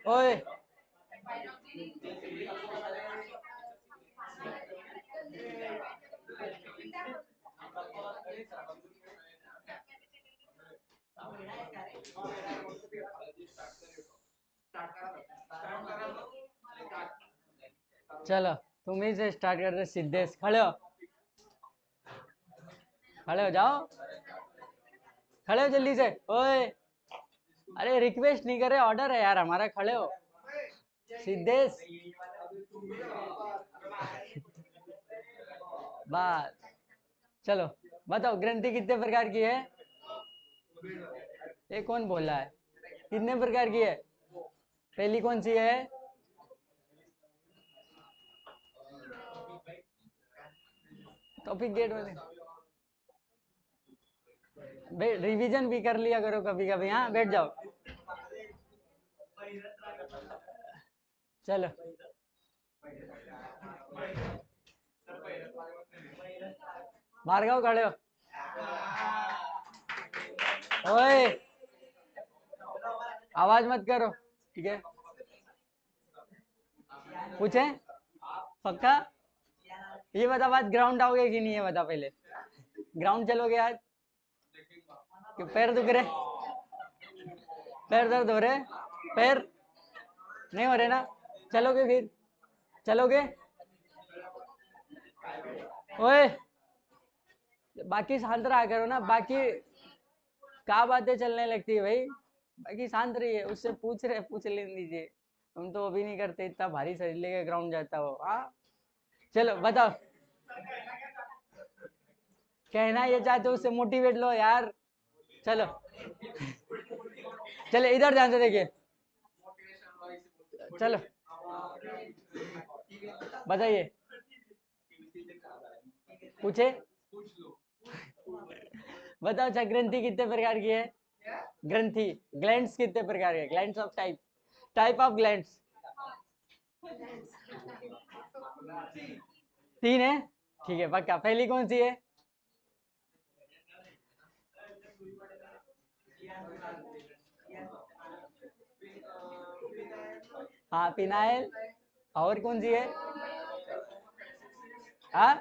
ओए चलो तुम ही से स्टार्ट करते। सिद्धेश खड़े हो, खड़े हो जाओ, खड़े हो जल्दी से। ओए अरे रिक्वेस्ट नहीं करे, ऑर्डर है यार हमारा, खड़े हो। सिद्धेश बात। चलो बताओ, ग्रंथि कितने प्रकार की है? ये कौन बोल रहा है? कितने प्रकार की है? पहली कौन सी है? टॉपिक गेट वाले रिवीजन भी कर लिया करो कभी कभी। हाँ बैठ जाओ। चलो भार्गव खड़े हो। ओए आवाज मत करो, ठीक है? पूछे पक्का? ये बता, बात ग्राउंड आओगे कि नहीं, ये बता पहले। ग्राउंड चलोगे आज? कि पैर दुख रहे? पैर दर्द हो रहे? पैर नहीं हो रहे ना? चलोगे फिर? चलोगे? ओए बाकी शांत रहा करो ना, बाकी क्या बातें चलने लगती है भाई। बाकी शांत रहिए, उससे पूछ रहे पूछ लेने दीजिए। हम तो अभी नहीं करते, इतना भारी शरीर लेके ग्राउंड जाता हो। हाँ चलो बताओ, कहना ये चाहते हो उससे मोटिवेट लो यार। चलो चलो इधर ध्यान से देखिए। चलो बताइए, पूछे। बताओ अच्छा, ग्रंथि कितने प्रकार की है? ग्रंथि ग्लैंड्स कितने प्रकार के? Glands of type, type of glands. तीन है? ठीक है पक्का। पहली कौन सी है? हाँ पिनाइल। और कौन सी है? हाँ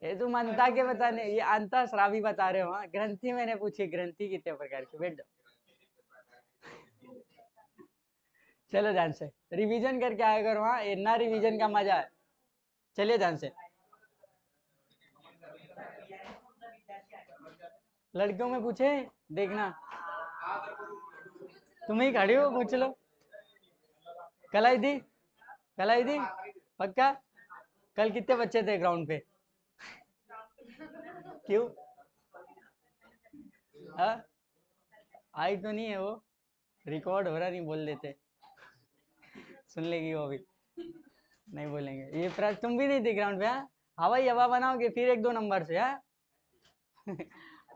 ये तुम अंता के बताने, ये अंता श्रावी बता रहे हो। हाँ ग्रंथि मैंने पूछी, ग्रंथि कितने प्रकार की, बैठ जाओ। चलो ध्यान से रिवीजन करके आया करो। हाँ ये ना रिवीजन का मजा है। चलिए ध्यान से। लड़कियों में पूछे, देखना। तुम ही खड़ी हो, पूछ लो। कल आई थी? कल आई थी पक्का? कल कितने बच्चे थे ग्राउंड पे? क्यों? हाँ आई तो नहीं है वो, रिकॉर्ड हो रहा, नहीं बोल देते। सुन लेगी वो भी। नहीं बोलेंगे ये तुम भी नहीं थी ग्राउंड पे? हाँ हवाई हवा बनाओगे फिर एक दो नंबर से। हाँ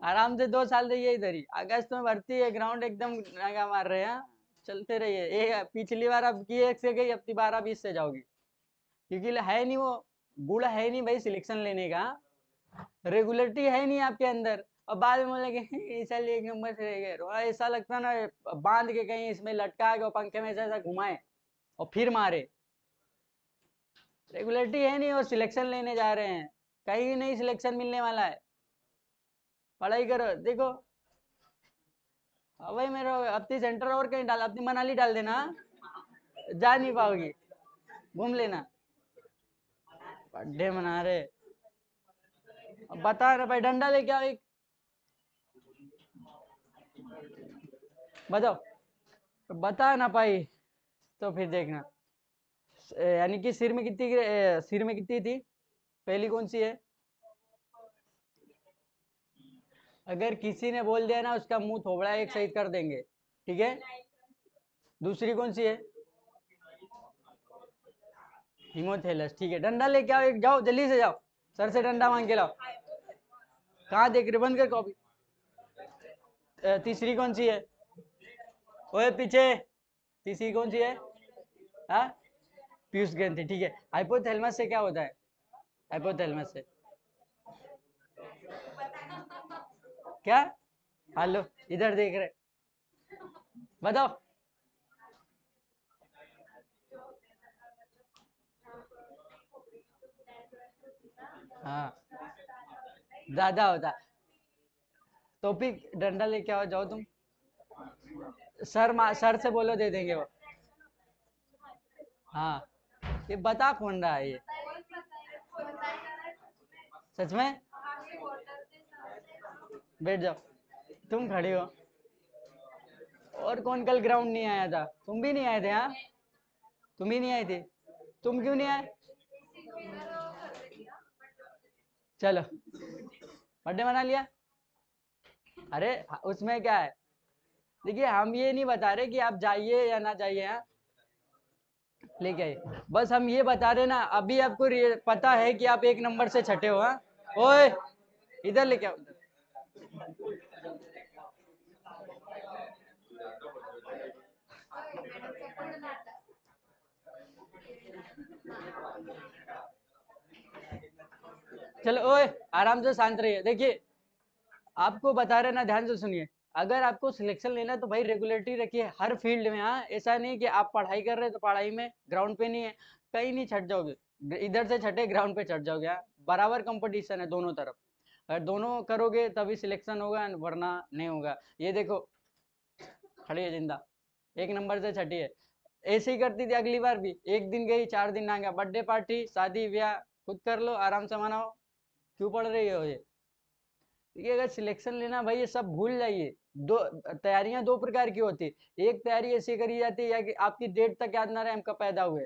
आराम से 2 साल रहिए इधर ही, अगस्त में भर्ती है, ग्राउंड एकदम नागा मार रहे हैं। हाँ? चलते रहिए। ये पिछली बार अब की एक से गई, अब की 12-20 से जाओगी। क्योंकि है नहीं वो गुण, है नहीं भाई सिलेक्शन लेने का। रेगुलरिटी है नहीं आपके अंदर। और बाद में बोलेंगे ऐसा एक नंबर से रह गए। ऐसा लगता ना बांध के कहीं इसमें लटका के और पंखे में ऐसा ऐसा घुमाए और फिर मारे। रेगुलरिटी है नहीं और सिलेक्शन लेने जा रहे हैं, कहीं नहीं सिलेक्शन मिलने वाला है। पढ़ाई करो देखो। हाँ भाई मेरा अपनी सेंटर और कहीं डाल, अपनी मनाली डाल देना। जा नहीं पाओगी, घूम लेना। बर्थडे मना रहे? अब बता रहे भाई, डंडा लेके आओ एक। बताओ, बता ना पाई तो फिर देखना। यानी कि सिर में कितनी सिर में कितनी थी? पहली कौन सी है? अगर किसी ने बोल दिया ना उसका मुंह थोबड़ा एक सहित कर देंगे, ठीक है? दूसरी कौन सी है? हिमोथेलस, ठीक है। डंडा लेके आओ एक, जाओ जल्दी से जाओ, सर से डंडा मांग के लाओ। कहाँ देख रहे, बंद कर कॉपी। तीसरी कौन सी है? ओए पीछे, तीसरी कौन सी है? हाँ पीयूष ग्रंथि, ठीक है। हाइपोथैलेमस से क्या होता है? हाइपोथैलेमस से क्या? हेलो, इधर देख रहे, बताओ। हाँ, ज्यादा होता। टॉपिक डंडा लेके आओ, जाओ तुम। सर से बोलो, दे देंगे वो। हाँ, ये बता कौन रहा है ये? सच में? बैठ जाओ, तुम खड़े हो। और कौन कल ग्राउंड नहीं आया था? तुम भी नहीं आए थे? हाँ, तुम ही नहीं आए थे। तुम क्यों नहीं आए? चलो, बर्थडे मना लिया। अरे उसमें क्या है? देखिए, हम ये नहीं बता रहे कि आप जाइए या ना जाइए, हाँ, लेके आइए। बस हम ये बता रहे ना, अभी आपको पता है कि आप एक नंबर से छठे हो। हाँ, ओए, इधर लेके आओ, इधर। चलो, ओए, आराम से शांत रहिए। देखिए, आपको बता रहे ना, ध्यान से सुनिए। अगर आपको सिलेक्शन लेना है तो भाई रेगुलरिटी रखिए हर फील्ड में। हाँ, ऐसा नहीं कि आप पढ़ाई कर रहे हैं तो पढ़ाई में ग्राउंड पे नहीं है, कहीं नहीं छट जाओगे। इधर से छठे ग्राउंड पे चढ़ जाओगे। हाँ, बराबर कंपटीशन है दोनों तरफ। अगर दोनों करोगे तभी सिलेक्शन होगा, वरना नहीं होगा। ये देखो, खड़ी है जिंदा, एक नंबर से छठी है। ऐसे ही करती थी अगली बार भी, एक दिन गई 4 दिन ना गया। बर्थडे पार्टी, शादी ब्याह खुद कर लो, आराम से मनाओ। क्यों पढ़ रही हो ये? देखिए, अगर सिलेक्शन लेना भाई, ये सब भूल जाइए। दो तैयारियां दो प्रकार की होती है। एक तैयारी ऐसी करी जाती है या कि आपकी डेट तक याद ना रहे हम कब पैदा हुए,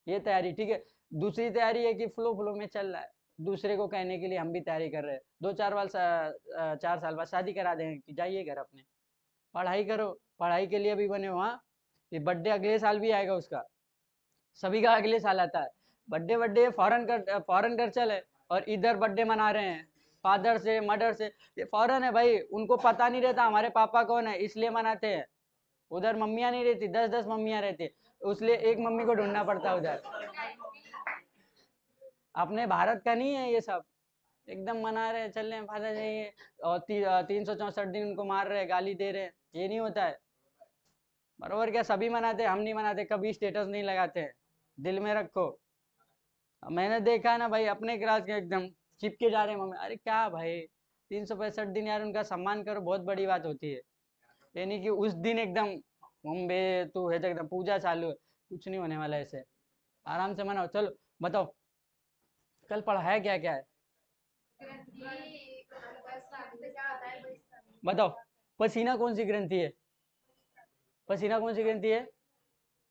ये तैयारी ठीक है। दूसरी तैयारी है कि फ्लो फ्लो में चल रहा है, दूसरे को कहने के लिए हम भी तैयारी कर रहे हैं। 4 साल बाद शादी करा देंगे कि जाइए घर अपने, पढ़ाई करो। पढ़ाई के लिए भी बने हो। हाँ, ये बर्थडे अगले साल भी आएगा उसका, सभी का अगले साल आता है। बर्थडे बर्थडे फॉरेन कल्चर है, और इधर बर्थडे मना रहे हैं फादर से मदर से। ये फॉरेन है भाई, उनको पता नहीं रहता हमारे पापा कौन है, इसलिए मनाते हैं। उधर मम्मियाँ नहीं रहती, 10-10 मम्मियाँ रहती, उसलिए एक मम्मी को ढूंढना पड़ता है उधर। अपने भारत का नहीं है ये सब। एकदम मना रहे हैं, चल रहे हैं, फादर चाहिए। और 364 दिन उनको मार रहे हैं, गाली दे रहे हैं। ये नहीं होता है। बरोबर क्या? सभी मनाते हैं, हम नहीं मनाते, कभी स्टेटस नहीं लगाते हैं। दिल में रखो। मैंने देखा है ना भाई, अपने क्लास के एकदम चिपके जा रहे हैं मम्मी। अरे क्या भाई, 365 दिन यार उनका सम्मान करो, बहुत बड़ी बात होती है। ये नहीं कि उस दिन एकदम मम्बे तू है तो एकदम पूजा चालू है। कुछ नहीं होने वाला ऐसे, आराम से मनाओ। चलो बताओ, कल पढ़ाया क्या क्या है? बताओ, पसीना कौन सी ग्रंथि है? पसीना कौन सी ग्रंथि है?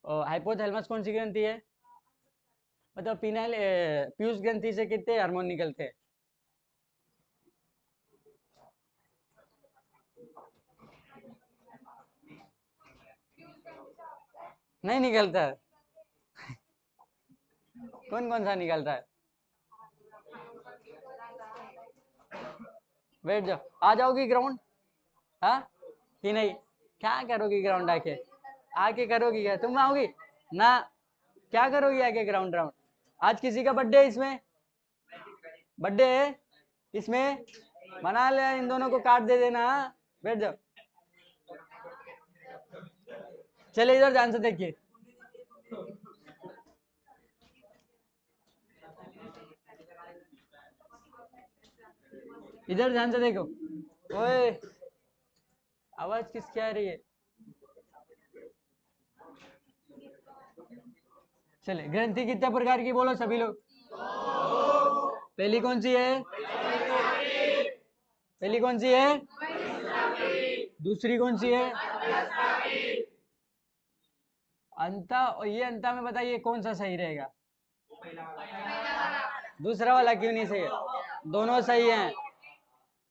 और हाइपोथैलेमस कौन सी ग्रंथि है? मतलब पीनाइल पीयूष ग्रंथि से कितने हार्मोन निकलते हैं? नहीं निकलता है। कौन कौन सा निकलता है? बैठ जाओ, आ जाओगी ग्राउंड? हाँ कि नहीं? क्या करोगी ग्राउंड आके? आके करोगी क्या तुम? आओगी ना? क्या करोगी आके ग्राउंड राउंड? आज किसी का बर्थडे है इसमें? बर्थडे है इसमें, मना ले, इन दोनों को काट दे देना। हाँ? बैठ जाओ, चले इधर ध्यान से देखिए। इधर ध्यान से देखो। ओए, आवाज किसकी आ रही है? चले, ग्रंथि कितने प्रकार की बोलो सभी लोग। पहली कौन सी है? पहली कौन सी है? दूसरी कौन सी है? अंता। और ये अंता में बताइए कौन सा सही रहेगा? दूसरा वाला क्यों नहीं सही है? दोनों सही हैं,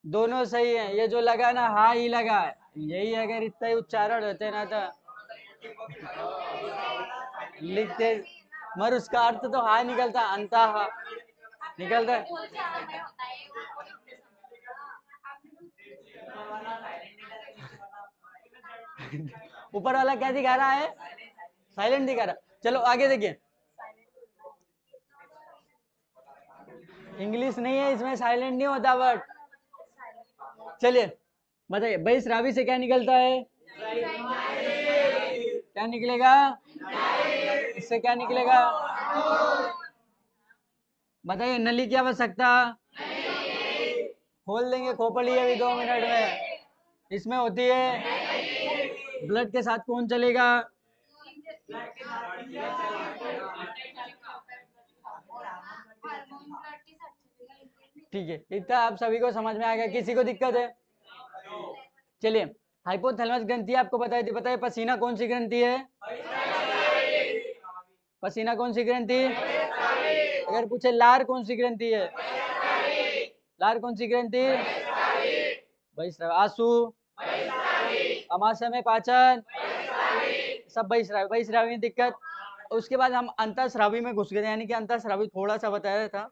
दोनों सही हैं। ये जो लगा ना, हा ही लगा है। यही अगर इतना ही उच्चारण होते ना तो लिखते, मगर उसका अर्थ तो हा निकलता, अंता हा निकलता है। ऊपर वाला क्या दिखा रहा है? साइलेंट दिखा रहा। चलो आगे देखिए। इंग्लिश नहीं है इसमें, साइलेंट नहीं होता वर्ड। चलिए बताइए, बहिस्रावी से क्या निकलता है? क्या निकलेगा? इससे क्या निकलेगा? बताइए, नली की आवश्यकता? खोल देंगे खोपड़ी अभी 2 मिनट में। इसमें होती है। ब्लड के साथ कौन चलेगा? ठीक है, इतना आप सभी को समझ में आ गया? किसी को दिक्कत है? चलिए, हाइपोथैलेमस ग्रंथि आपको बताई थी, बताइए पसीना कौन सी ग्रंथि है? पसीना कौन सी ग्रंथि? अगर पूछे लार कौन सी ग्रंथि है? लार कौन सी ग्रंथि? बहिस्रावी। आंसू? अमाशय में पाचन? सब बहिस्रावी। बहिस्रावी में दिक्कत। उसके बाद हम अंतःस्रावी में घुस गए, यानी कि अंतःस्रावी थोड़ा सा बताया था,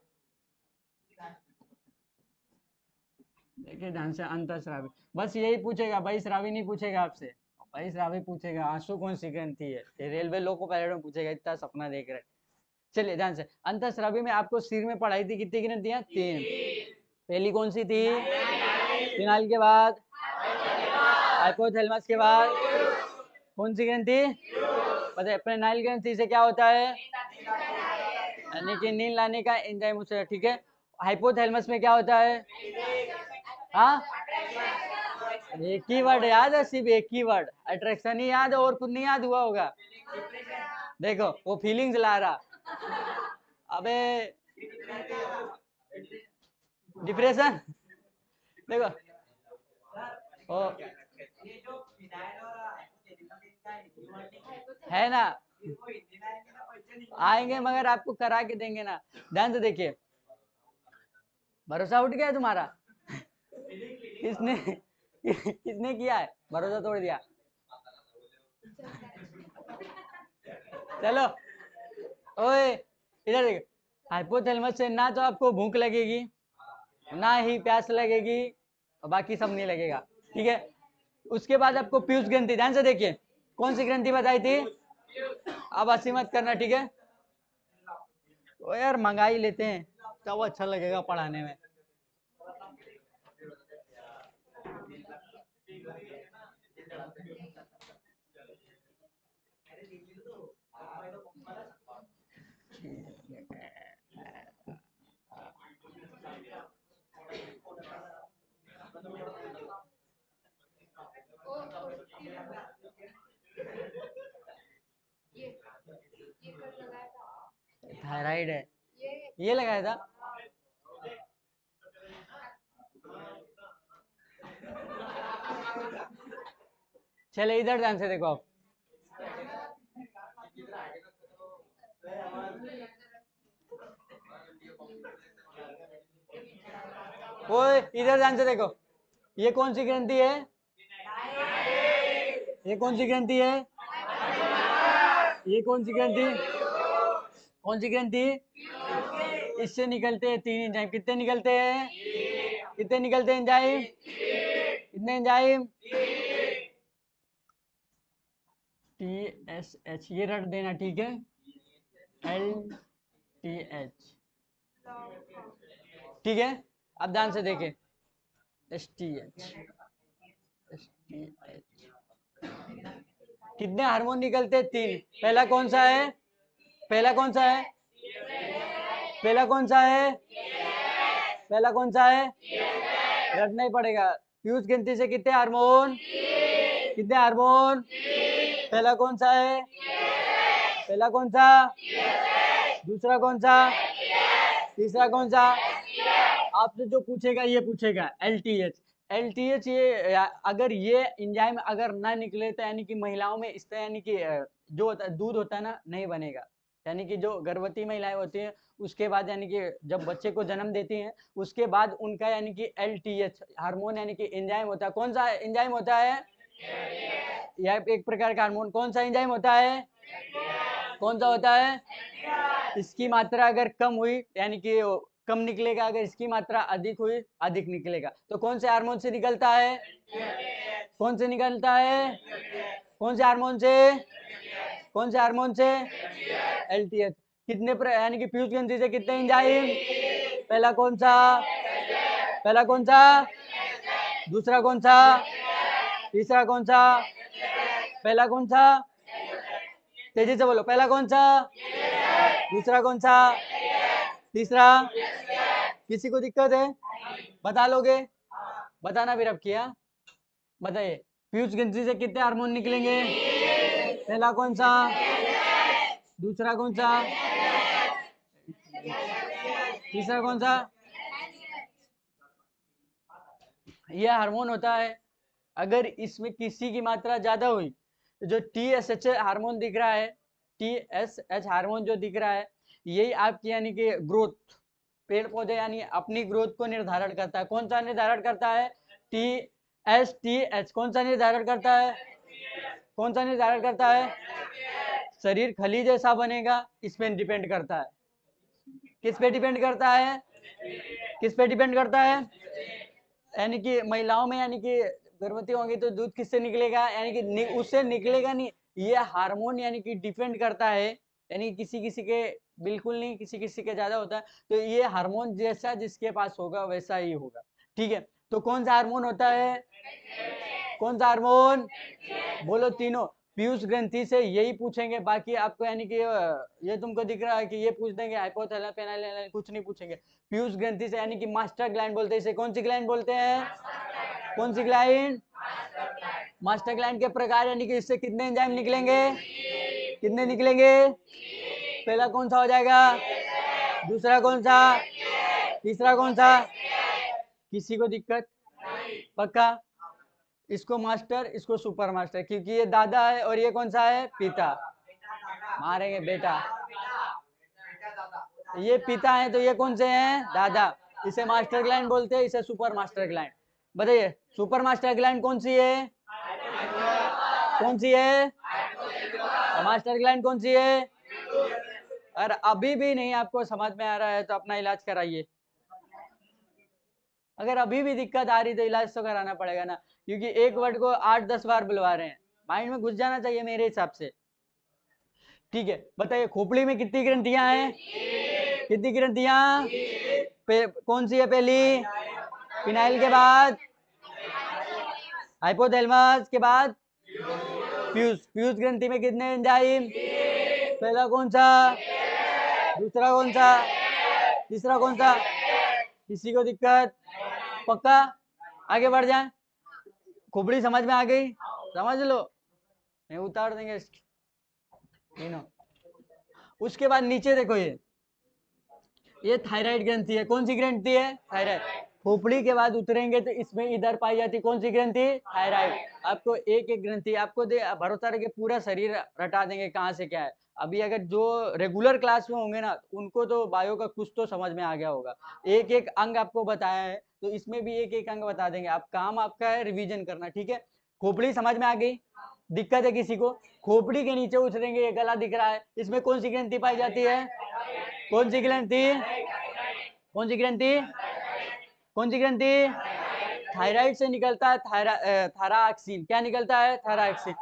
देखिए ध्यान से। अंतःस्रावी बस यही पूछेगा, बहिस्रावी नहीं पूछेगा आपसे। बहिस्रावी पूछेगा आंसू कौन सी ग्रंथि है, ये रेलवे लोको पायलट में पूछेगा, इतना सपना देख रहे हैं। चलिए ध्यान से, अंतःस्रावी में आपको सिर में पढ़ाई थी, कितनी ग्रंथियां? 3। पहली कौन सी थी? फिनाइल के बाद? हाइपोथैलेमस के बाद? कौन सी ग्रंथि? पता है पेनाइल ग्रंथि से क्या होता है? यानी कि नींद लाने का एंजाइम उसे, ठीक है। हाइपोथैलेमस में क्या होता है? हाँ, एक ही वर्ड याद है, सिर्फ एक ही वर्ड, अट्रैक्शन ही याद है, और कुछ नहीं याद हुआ होगा। देखो वो फीलिंग्स ला रहा। अबे डिप्रेशन, देखो ओ है ना, आएंगे मगर आपको करा के देंगे ना। ध्यान से देखिए, भरोसा उठ गया तुम्हारा? किसने किसने किया है? भरोसा तोड़ दिया। चलो ओए, इधर देखो, हाइपोथैलेमस से ना तो आपको भूख लगेगी, ना ही प्यास लगेगी, और बाकी सब नहीं लगेगा, ठीक है। उसके बाद आपको पीयूष ग्रंथि, ध्यान से देखिए, कौन सी ग्रंथि बताई थी? अब हंसी मत करना, ठीक है। ओ यार मंगा ही लेते हैं, क्या वो अच्छा लगेगा पढ़ाने में। थायराइड है, ये लगाया था। चले इधर ध्यान से देखो आप, ओए इधर ध्यान से देखो, ये कौन सी ग्रंथि है? ये कौन सी ग्रंथि है? ये कौन सी ग्रंथि? कौन सी ग्रंथि? इससे निकलते हैं 3 एंजाइम, कितने निकलते हैं? कितने निकलते हैं एंजाइम? कितने एंजाइम? TSH, ये रट देना, ठीक है। LTH, ठीक है। अब ध्यान से देखें, STH, STH, कितने हार्मोन निकलते हैं? 3। पहला कौन सा है? पहला कौन सा है? पहला कौन सा है? पहला कौन सा है? रटना ही पड़ेगा। पीयूष ग्रंथि से कितने हार्मोन? कितने हार्मोन? पहला कौन सा है? पहला कौन सा? दूसरा कौन सा? तीसरा कौन सा? आपसे जो पूछेगा ये पूछेगा LTH। LTH ये अगर ये एंजाइम अगर ना निकले तो यानी कि महिलाओं में इस तरह यानी कि जो होता है दूध होता है ना, नहीं बनेगा। यानी कि जो गर्भवती महिलाएं होती हैं उसके बाद यानी कि जब बच्चे को जन्म देती हैं उसके बाद उनका यानी कि LTH हार्मोन यानी कि एंजाइम होता है। कौन सा एंजाइम होता है? यह एक प्रकार का हार्मोन। कौन सा एंजाइम होता है? कौन सा होता है? इसकी मात्रा अगर कम हुई यानी कि कम निकलेगा, अगर इसकी मात्रा अधिक हुई अधिक निकलेगा। तो कौन से हार्मोन से निकलता है? कौन से निकलता है? कौन से हार्मोन से? कौन से हार्मोन से? LTH। कितने यानी कि पीयूष ग्रंथि से कितने एंजाइम? पहला कौन सा? पहला कौन सा? दूसरा कौन सा, तीसरा कौन सा, पहला कौन सा, तेजी से बोलो, पहला कौन सा, दूसरा कौन सा, तीसरा, किसी को दिक्कत है, बता लोगे, बताना फिर अब किया, बताइए पीयूष ग्रंथि से कितने हार्मोन निकलेंगे, पहला कौन सा, दूसरा कौन सा, तीसरा कौन सा, यह हार्मोन होता है। अगर इसमें किसी की मात्रा ज्यादा हुई, जो TSH हार्मोन दिख रहा है, TSH हार्मोन जो दिख रहा है, यही आपकी यानी कि ग्रोथ, पेड़ पौधे यानी अपनी ग्रोथ को निर्धारण करता है। कौन सा निर्धारण करता है, TSH। कौन सा निर्धारण करता है, कौन सा निर्धारण करता है, शरीर खली जैसा बनेगा, इस पे डिपेंड करता है। किस पे डिपेंड करता है, किस पे डिपेंड करता है, यानी कि महिलाओं में यानी कि गर्भवती होंगी तो दूध किससे निकलेगा, यानी कि उससे निकलेगा नहीं, ये हार्मोन यानी कि डिपेंड करता है, यानी किसी किसी के बिल्कुल नहीं, किसी किसी के ज्यादा होता है, तो ये हार्मोन जैसा जिसके पास होगा वैसा ही होगा, ठीक है। तो कौन सा हार्मोन होता है, कौन सा हार्मोन, बोलो तीनों। पीयूष ग्रंथि से यही पूछेंगे, बाकी आपको यानी कि ये तुमको दिख रहा है कि ये पूछ देंगे हाइपोथैलेमस पेनाइल, कुछ नहीं पूछेंगे। पीयूष ग्रंथि से यानी कि मास्टर ग्लैंड बोलते हैं इसे, कौन सी ग्लैंड बोलते हैं, कौन सी ग्लैंड, मास्टर ग्लैंड के प्रकार, यानी कि इससे कितने एंजाइम निकलेंगे, कितने निकलेंगे, पहला कौन सा हो जाएगा, दूसरा कौन सा, तीसरा कौन सा, किसी को दिक्कत, पक्का। इसको मास्टर, इसको सुपर मास्टर, क्योंकि ये दादा है और ये कौन सा है, पिता, मारेंगे बेटा, ये पिता है तो ये कौन से हैं, दादा, इसे मास्टर ग्लैंड बोलते हैं, इसे सुपर मास्टर ग्लैंड। बताइए सुपर मास्टर ग्लैंड कौन सी है, कौन सी है, मास्टर ग्लैंड कौन सी है, और अभी भी नहीं आपको समझ में आ रहा है तो अपना इलाज कराइए, अगर अभी भी दिक्कत आ रही तो इलाज तो कराना पड़ेगा ना, क्योंकि एक वर्ड को 8-10 बार बुलवा रहे हैं, माइंड में घुस जाना चाहिए मेरे हिसाब से, ठीक है। बताइए खोपड़ी में कितनी ग्रंथियां हैं, कितनी ग्रंथियां, कौन सी है पहली, फिनाइल के बाद हाइपोथैलेमस के बाद पीयूष, पीयूष ग्रंथि में कितने एंजाइम, पहला कौन सा, दूसरा कौन सा, तीसरा कौन सा, किसी को दिक्कत, पक्का। आगे बढ़ जाए, खोपड़ी समझ में आ गई, समझ लो, नहीं उतार देंगे तीनों। उसके बाद नीचे देखो, ये थायराइड ग्रंथि है, कौन सी ग्रंथि है, थायराइड। खोपड़ी के बाद उतरेंगे तो इसमें इधर पाई जाती कौन सी ग्रंथि, थायराइड। आपको एक एक ग्रंथि आपको भरोसा रहे पूरा शरीर रटा देंगे कहाँ से क्या है। अभी अगर जो रेगुलर क्लास में होंगे ना उनको तो बायो का कुछ तो समझ में आ गया होगा, एक एक अंग आपको बताया है तो इसमें भी एक एक अंग बता देंगे, आप काम आपका है रिवीजन करना, ठीक है। खोपड़ी समझ में आ गई, दिक्कत है किसी को, खोपड़ी के नीचे उतरेंगे, ये गला दिख रहा है, इसमें कौन सी ग्रंथि पाई जाती है, कौन सी ग्रंथि, कौन सी ग्रंथि, कौन सी ग्रंथि, थायराइड से निकलता है थायरॉक्सिन, क्या निकलता है, थायरॉक्सिन,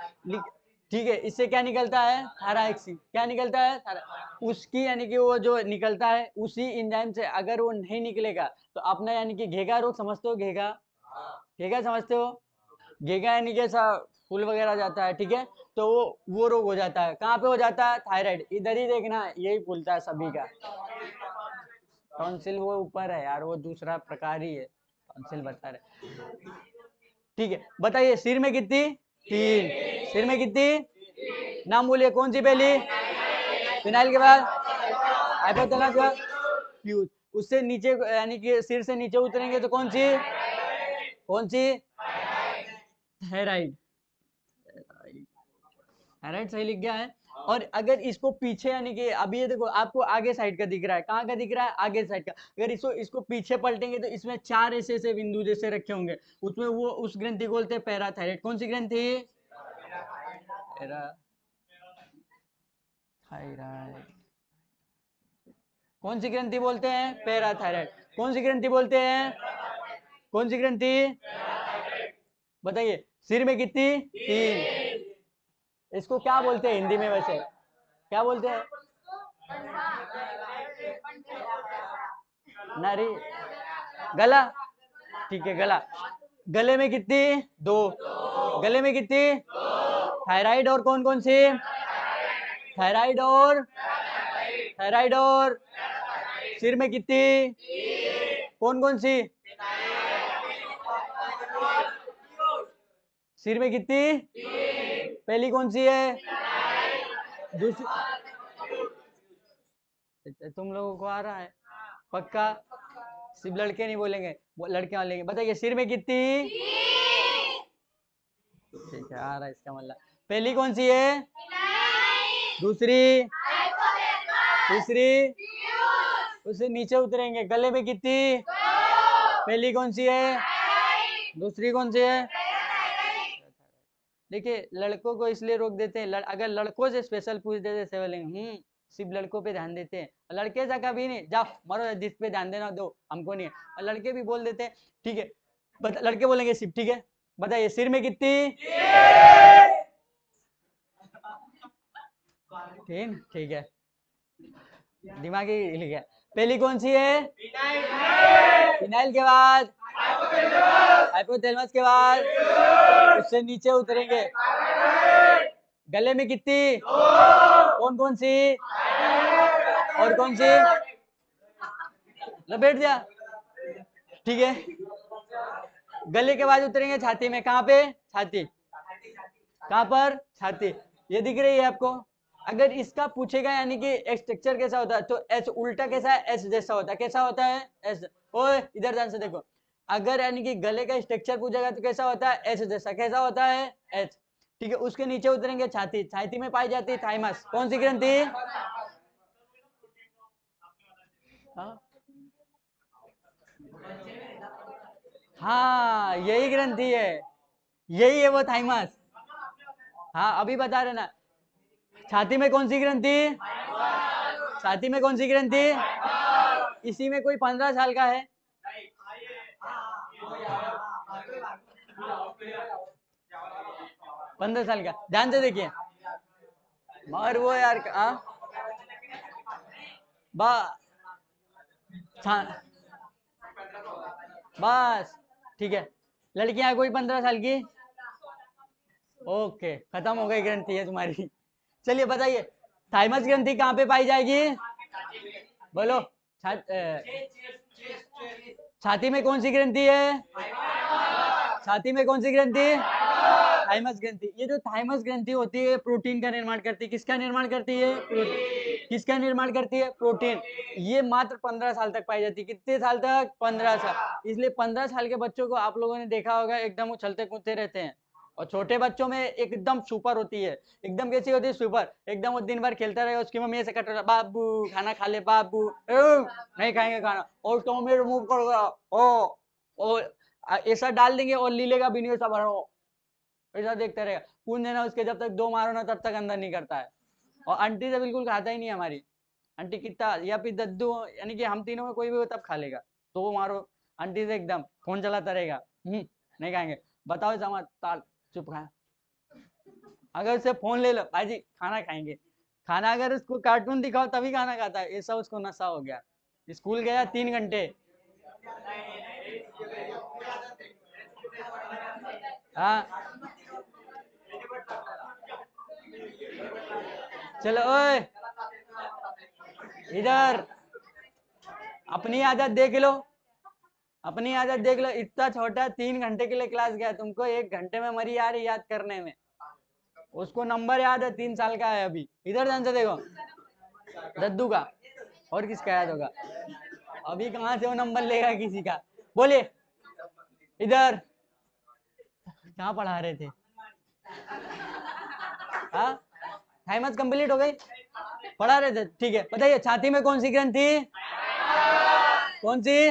ठीक है। इससे क्या निकलता है, थायरॉक्सिन, क्या निकलता है, उसकी यानी कि वो जो निकलता है उसी एंजाइम से, अगर वो नहीं निकलेगा तो अपना यानी कि घेगा रोग समझते हो, घेगा, घेगा समझते हो, घेगा यानी कि ऐसा फूल वगैरह जाता है, ठीक है, तो वो रोग हो जाता है, कहाँ पे हो जाता है, थायराइड, इधर ही देखना यही फूलता है सभी का, टॉन्सिल वो ऊपर है यार, वो दूसरा प्रकार ही है, टॉन्सिल बता रहे, ठीक है। बताइए सिर में कितनी, तीन, सिर में कितनी, नाम बोलिए, कौन सी पहली, फिनाइल के बाद हाइपोथैलेमस के बाद पीयूष, उससे नीचे यानी कि सिर से नीचे उतरेंगे तो कौन सी, कौन सी, थायराइड, थायराइड सही लिख गया है। और अगर इसको पीछे यानी कि अभी ये देखो आपको आगे साइड का दिख रहा है, कहाँ का दिख रहा है, आगे साइड का, अगर इसको इसको पीछे पलटेंगे तो इसमें 4 ऐसे ऐसे बिंदु जैसे रखे होंगे, उसमें वो उस ग्रंथि को बोलते हैं पैराथायराइड, कौन सी ग्रंथि, पैराथायराइड, कौन सी ग्रंथि बोलते हैं, पैराथायराइड, कौन सी ग्रंथि बोलते हैं, कौन सी ग्रंथि, बताइए सिर में कितनी, तीन, इसको क्या बोलते हैं हिंदी में वैसे, क्या बोलते हैं, नारी, गला, ठीक है गला, गले में कितनी? 2। गले में कितनी? थायराइड और कौन कौन सी? थायराइड और सिर में कितनी? कौन कौन सी? सिर में कितनी? पहली कौन सी है? दूसरी? तुम लोगों को आ रहा है पक्का? सिर्फ लड़के नहीं बोलेंगे, लड़के बोलेंगे। बताइए सिर में कितनी? ठीक है, आ रहा है इसका मतलब। पहली कौन सी है? दूसरी? तीसरी? उससे नीचे उतरेंगे। गले में कितनी? पहली कौन सी है? दूसरी कौन सी है? देखिए लड़कों को इसलिए रोक देते हैं, अगर लड़कों से स्पेशल पूछ देते सिविलिंग, सिर्फ लड़कों पे ध्यान देते हैं। लड़के जा कभी नहीं, जाओ मरो, जिस पे ध्यान देना दो, हमको नहीं है। और लड़के भी बोल देते हैं ठीक है, लड़के बोलेंगे सिर्फ ठीक है। बताइए सिर में कितनी? 3। ठीक है, दिमागी हिल गया। पहली कौन सी है? फिनाइल के बाद हाइपोथैलेमस के बाद उससे नीचे उतरेंगे। गले में कितनी? कौन कौन सी और कौन सी? लपेट दिया। ठीक है, गले के बाद उतरेंगे छाती में। कहाँ पे? छाती। कहाँ पर? छाती। ये दिख रही है आपको? अगर इसका पूछेगा यानी कि स्ट्रक्चर कैसा होता है, तो एच उल्टा कैसा है? एच जैसा होता है। कैसा होता है? एच। ओए इधर ध्यान से देखो, अगर यानी कि गले का स्ट्रक्चर पूछेगा तो कैसा होता है? एच जैसा। कैसा होता है? एच। ठीक है, उसके नीचे उतरेंगे छाती। छाती में पाई जाती है थाइमस। कौन सी ग्रंथि? हाँ यही ग्रंथि है, यही है वो थाइमस। हाँ अभी बता रहे ना। छाती में कौन सी ग्रंथि? छाती में कौन सी ग्रंथि? इसी में कोई 15 साल का है? 15 साल का, ध्यान से देखिए। मगर वो यार बा बस ठीक है। लड़कियां कोई 15 साल की? ओके, खत्म हो गई ग्रंथि है तुम्हारी। चलिए बताइए थाइमस ग्रंथि कहाँ पे पाई जाएगी? बोलो। छाती में कौन सी ग्रंथि है? छाती में कौन सी ग्रंथि? थाइमस ग्रंथि। ये जो थाइमस ग्रंथि होती है प्रोटीन का निर्माण करती है। किसका निर्माण करती है? प्रोटीन। किसका निर्माण करती है? प्रोटीन। ये मात्र 15 साल तक पाई जाती है। कितने साल तक? 15 साल। इसलिए 15 साल के बच्चों को आप लोगों ने देखा होगा एकदम वो चलते कूदते रहते हैं। और छोटे बच्चों में एकदम सुपर होती है। एकदम कैसी होती है? सुपर। एकदम वो दिन भर खेलता रहेगा, उसकी मम्मी ऐसे कट रहा, बाबू खाना खा ले बाबू, नहीं खाएंगे खाना, और तो मेरे मुंह कर ओ ऐसा डाल देंगे और लीलेगा भी नहीं, ऐसा भरो, ऐसा देखता रहेगा। कूद देना उसके, जब तक 2 मारो ना तब तक अंदर नहीं करता है। और आंटी से बिल्कुल खाता ही नहीं हमारी। आंटी कितना, या फिर दद्दू, यानी कि हम तीनों में कोई भी हो तब खा लेगा। तो वो मारो आंटी से एकदम फोन चलाता रहेगा, नहीं खाएंगे। बताओ समाज ताल, चुप खा। अगर उसे फोन ले लो, भाई जी खाना खाएंगे, खाना अगर उसको कार्टून दिखाओ तभी खाना खाता है। ऐसा उसको नशा हो गया। स्कूल गया 3 घंटे। हाँ चलो ओए इधर, अपनी आदत देख लो, अपनी आदत देख लो। इतना छोटा 3 घंटे के लिए क्लास गया, तुमको 1 घंटे में मरी आ रही याद करने में। उसको नंबर याद है, 3 साल का है अभी। इधर ध्यान से देखो, दद्दू का। और किसका याद होगा? अभी कहाँ से वो नंबर लेगा किसी का? बोलिए इधर, कहाँ पढ़ा रहे थे? हाँ थाइमस कंप्लीट हो गई, पढ़ा रहे थे। ठीक है, बताइए छाती में कौन सी ग्रंथि? कौन सी?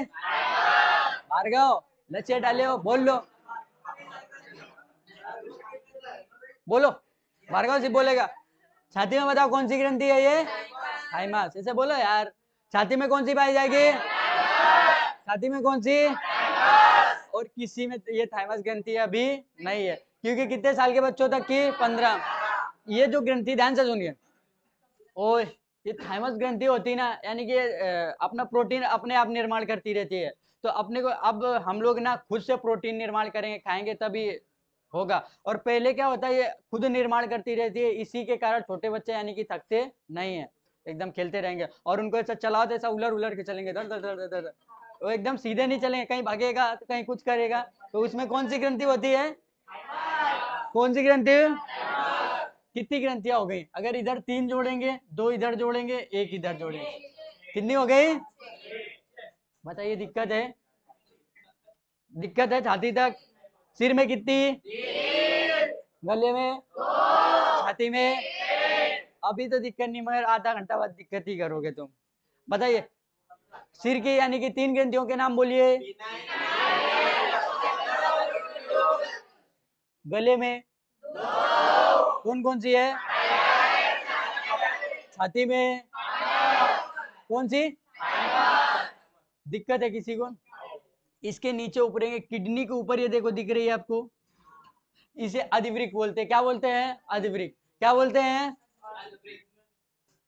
भार्गव, लच्छे डाले हो, बोल लो, बोलो। भार्गव सिर्फ बोलेगा। छाती में बताओ कौन सी ग्रंथि है ये? थाइमस। ऐसे बोलो यार। छाती में कौन सी पाई जाएगी? छाती में कौन सी? और किसी में ये थाइमस ग्रंथि अभी नहीं है, क्योंकि कितने साल के बच्चों तक की? 15। ये जो ग्रंथि, ध्यान से सुनिए, ओए ये थाइमस ग्रंथि होती ना, यानी कि अपना प्रोटीन अपने आप निर्माण करती रहती है। तो अपने को अब हम लोग ना खुद से प्रोटीन निर्माण करेंगे, खाएंगे तभी होगा। और पहले क्या होता है, ये खुद निर्माण करती रहती है, इसी के कारण छोटे बच्चे यानी कि थकते नहीं है, एकदम खेलते रहेंगे। और उनको ऐसा चलाओ तो ऐसा उलर उलर के चलेंगे, दर दर दर दर दर, वो एकदम सीधे नहीं चलेंगे, कहीं भागेगा तो कहीं कुछ करेगा। तो उसमें कौन सी ग्रंथि होती है, कौन सी ग्रंथि, कितनी ग्रंथियां हो गई, अगर इधर 3 जोड़ेंगे, 2 इधर जोड़ेंगे, 1 इधर जोड़ेंगे, कितनी हो गई, बताइए। दिक्कत है, दिक्कत है छाती तक। सिर में कितनी, गले में, छाती में, अभी तो दिक्कत नहीं, मगर आधा घंटा बाद दिक्कत ही करोगे तुम। बताइए, सिर की यानी कि 3 ग्रंथियों के नाम बोलिए। गले में कौन कौन सी है, छाती में कौन सी, दिक्कत है किसी को। इसके नीचे ऊपरेंगे, किडनी के ऊपर ये देखो दिख रही है आपको, इसे अधिवृक्क बोलते हैं। क्या बोलते हैं, अधिवृक्क। क्या बोलते हैं,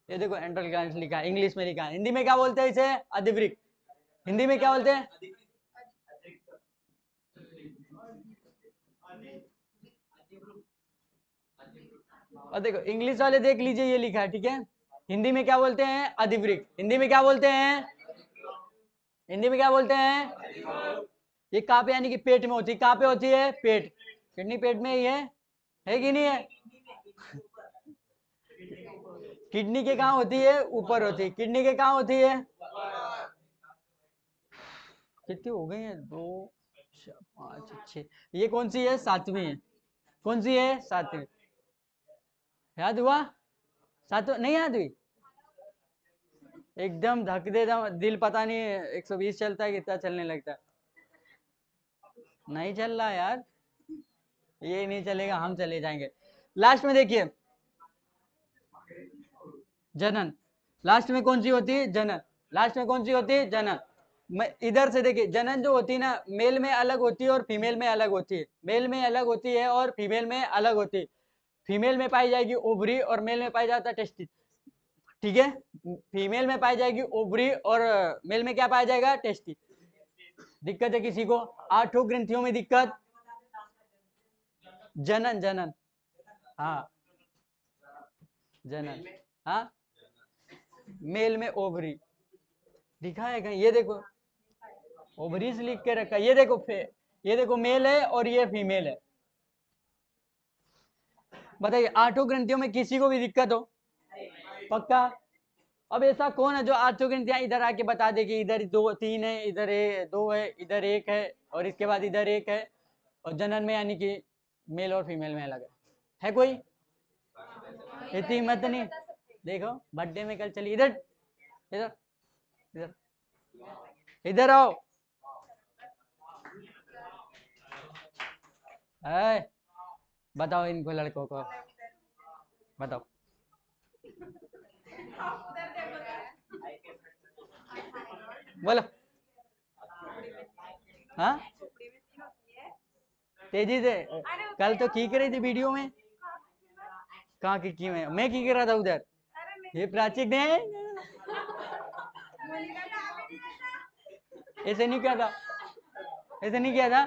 ये देखो एंट्रल ग्लैंड लिखा है, इंग्लिश में लिखा है, हिंदी में क्या बोलते हैं इसे, अधिवृक्क। हिंदी में क्या बोलते हैं, और देखो इंग्लिश वाले देख लीजिए, ये लिखा है, ठीक है। हिंदी में क्या बोलते हैं, अधिवृक्क। हिंदी में क्या बोलते हैं, हिंदी में क्या बोलते हैं। ये कहाँ पे यानी कि पेट में होती है, कहाँ पे होती है, पेट, किडनी पेट में ही है कि नहीं है। किडनी के कहाँ होती है, ऊपर होती है, किडनी के कहाँ होती है, कितनी हो गई है, 2 5 6, ये कौन सी है, 7वीं है, कौन सी है, 7वीं, याद हुआ, 7 नहीं याद हुई, एकदम धक दे दिल, पता नहीं 120 चलता है कितना चलने लगता है, नहीं चल रहा यार, ये नहीं चलेगा, हम चले जाएंगे। लास्ट में देखिए, जनन, लास्ट में कौन सी होती है, जनन, लास्ट में कौन सी होती है, जनन। इधर से देखिए, जनन जो होती है ना, मेल में अलग होती है और फीमेल में अलग होती है, मेल में अलग होती है और फीमेल में अलग होती है। फीमेल में पाई जाएगी ओवरी और मेल में पाई जाता है टेस्टिस, ठीक है। फीमेल में पाई जाएगी ओवरी और मेल में क्या पाया जाएगा, टेस्टिस। दिक्कत है किसी को, 8 ग्रंथियों में दिक्कत, जनन, जनन, हाँ, जनन, हाँ, मेल में ओवरी लिखा है कहीं, ये देखो ओवरीज लिख के रखा है, ये देखो मेल है और ये फीमेल है। बताइए 8 ग्रंथियों में किसी को भी दिक्कत हो, पक्का। अब ऐसा कौन है जो 8 ग्रंथियां इधर आके बता दे कि इधर 2 3 है, इधर 2 है, इधर 1 है और इसके बाद इधर 1 है, और जनन में यानी कि मेल और फीमेल में अलग है कोई, इतनी हिम्मत नहीं। देखो बर्थडे में कल चली, इधर इधर इधर इधर आओ, है, बताओ इनको लड़कों को, बताओ, बोलो, हाँ, तेजी से, कल तो की कर रही थी वीडियो में, कहाँ की मैं की कर रहा था उधर, ये प्राचीन ने ऐसे नहीं किया था, ऐसे नहीं किया था,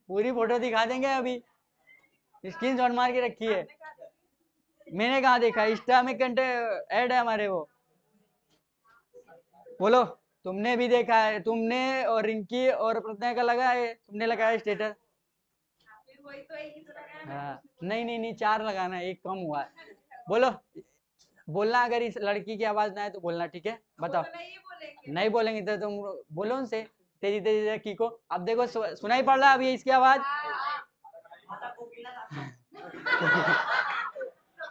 पूरी फोटो दिखा देंगे अभी, स्क्रीन शॉट मार के रखी है, मैंने कहा देखा, इंस्टा में कंटे ऐड है हमारे वो, बोलो, तुमने भी देखा है, तुमने और रिंकी और प्रज्ञा का लगा है, तुमने लगाया स्टेटस, हाँ, नहीं नहीं नहीं 4 लगाना है, 1 कम हुआ है, बोलो, बोलना, अगर इस लड़की की आवाज ना आए तो बोलना, ठीक है, बताओ, नहीं बोलेंगे तो तुम बोलो उनसे, तेजी तेजी लड़की को, अब देखो सुनाई पड़ रहा है अभी इसकी आवाज,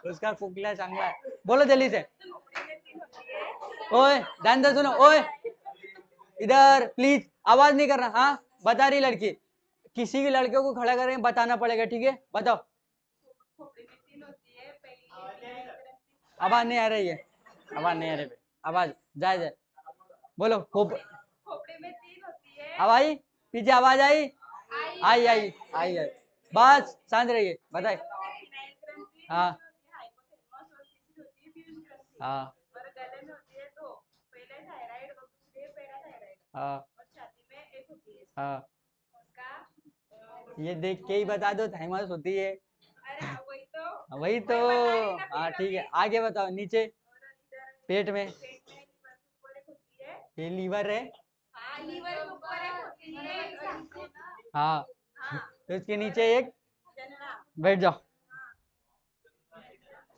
उसका कुकला चांगला है, बोलो जल्दी से, ओए ध्यान से सुनो, ओए इधर प्लीज, आवाज नहीं करना, हाँ, बता रही लड़की, किसी भी लड़के को खड़ा करके बताना पड़ेगा, ठीक है, बताओ, आवाज नहीं आ रही है, आवाज नहीं आ रही, आवाज जाए जाए, बोलो अब आई, पीछे आवाज आई, आई आई आई आई, बस शांत रहिए, बताए, हाँ हाँ हाँ हाँ, ये देख के ही बता दो, थाइमस होती है। वही तो। हाँ ठीक है, आगे बताओ। नीचे पेट में ये लीवर है। हाँ, तो इसके नीचे एक, बैठ जाओ।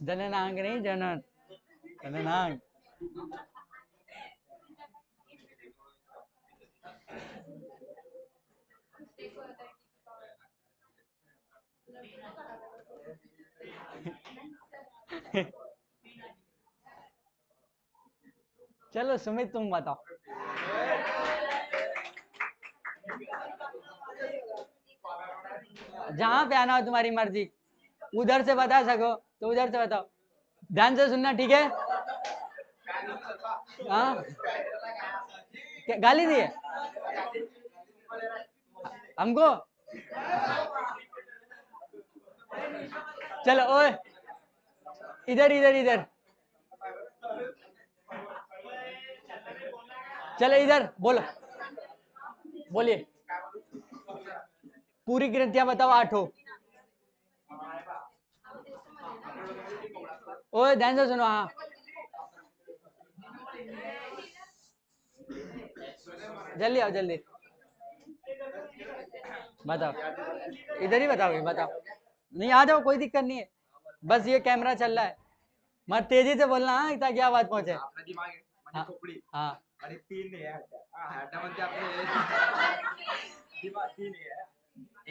जननांग नहीं, जनन, जननांग। चलो सुमित तुम बताओ। जहां पे आना हो तुम्हारी मर्जी, उधर से बता सको तो उधर से बताओ। ध्यान से सुनना, ठीक है? हाँ, क्या गाली दी है हमको? चलो ओए, इधर इधर इधर, चलो इधर बोलो, बोलिए। पूरी ग्रंथियां बताओ, 8 हो। ओए ध्यान से सुनो, हाँ। जल्दी आओ, जल्दी बताओ। इधर ही बताओगे, बताओ। नहीं, आ जाओ, कोई दिक्कत नहीं है। बस ये कैमरा चल रहा है, मत तेजी से बोलना, हाँ, ताकि आवाज पहुंचे। आपला दिमाग आहे म्हणजे हाँ खोपडी हाँ आणि 3 आहे हड्डामध्ये आपले दिमाग 3 आहे.